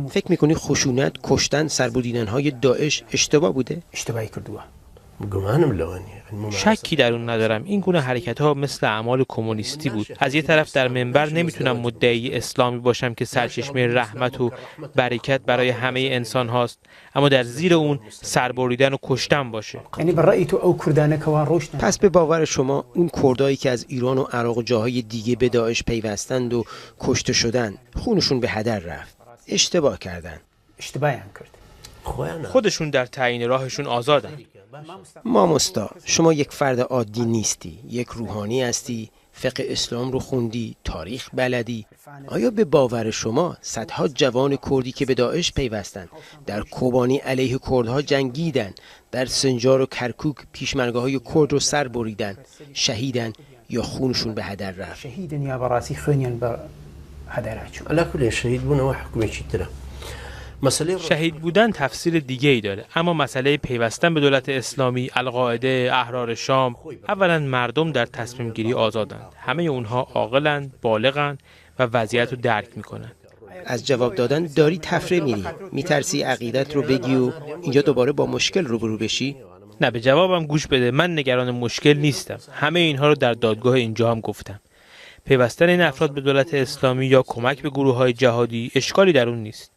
فکر میکنی خشونت، کشتن، سربودیدن‌های داعش اشتباه بوده؟ شکی در اون ندارم. این گونه حرکت‌ها مثل اعمال کمونیستی بود. از یه طرف در منبر نمیتونم مدعی اسلامی باشم که سرچشمه رحمت و برکت برای همه انسان هاست، اما در زیر اون سربریدن و کشتن باشه. پس به باور شما اون کردایی که از ایران و عراق و جاهای دیگه به داعش پیوستند و کشته شدن، خونشون به هدر رفت، اشتباه کردن؟ خودشون در تعیین راهشون آزادن. ماموستا، شما یک فرد عادی نیستی، یک روحانی هستی، فقه اسلام رو خوندی، تاریخ بلدی. آیا به باور شما صدها جوان کردی که به داعش پیوستند، در کوبانی علیه کردها جنگیدن، در سنجار و کرکوک پیشمرگاه‌های کرد رو سر بریدن، شهیدن یا خونشون به هدر رفت؟ شهید بودن تفسیر دیگه ای داره، اما مسئله پیوستن به دولت اسلامی، القاعده، احرار شام، اولا مردم در تصمیم گیری آزادند. همه اونها عاقلند، بالغند و وضعیت رو درک میکنن. از جواب دادن داری تفره میری، میترسی عقیدت رو بگی و اینجا دوباره با مشکل روبرو بشی؟ نه، به جوابم گوش بده. من نگران مشکل نیستم. همه اینها رو در دادگاه اینجا هم گفتم. پیوستن این افراد به دولت اسلامی یا کمک به گروه‌های جهادی اشکالی در اون نیست.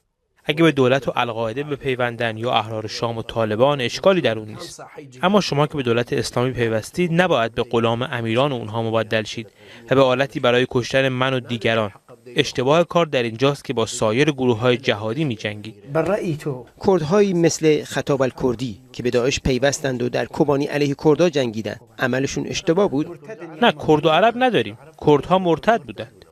اگه به دولت و القاعده بپیوندن یا احرار شام و طالبان، اشکالی در اون نیست. اما شما که به دولت اسلامی پیوستید، نباید به غلام امیران و اونها مبدل شید و به آلتی برای کشتن من و دیگران. اشتباه کار در اینجاست که با سایر گروه‌های جهادی می‌جنگید. کردهایی مثل خطاب الکردی که به داعش پیوستند و در کوبانی علیه کردها جنگیدند، عملشون اشتباه بود؟ نه، کرد و عرب نداریم. کردها مرتد بودند.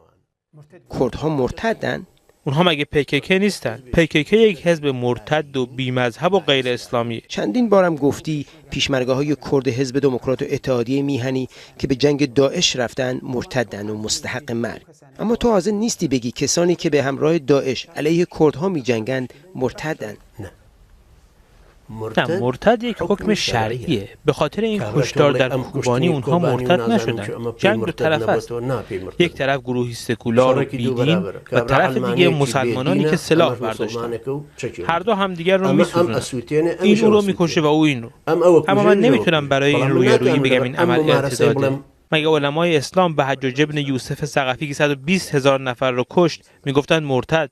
کردها مرتدن؟ اونها مگه PKK نیستن؟ PKK یک حزب مرتد و بی‌مذهب و غیر اسلامی. چندین بارم گفتی پیشمرگاه‌های کرد حزب دموکرات و اتحادیه میهنی که به جنگ داعش رفتن مرتدن و مستحق مرگ. اما تو حاضر نیستی بگی کسانی که به همراه داعش علیه کردها میجنگند مرتدن. نه، مرتد یک حکم شرعیه. به خاطر این کشتار در کوبانی اونها مرتد نشدن. جنگ دو طرف است. یک طرف گروهی سکولار و بیدین و طرف دیگه مسلمانانی که سلاح برداشتن. هر دو هم دیگر رو میسوزونن. این او رو میکشه و او این رو. اما من نمیتونم برای این رویارویی بگم این عمل ارتداده. مگه علمای اسلام به حجاج ابن یوسف ثقفی که 120,000 نفر رو کشت میگفتن مرتد؟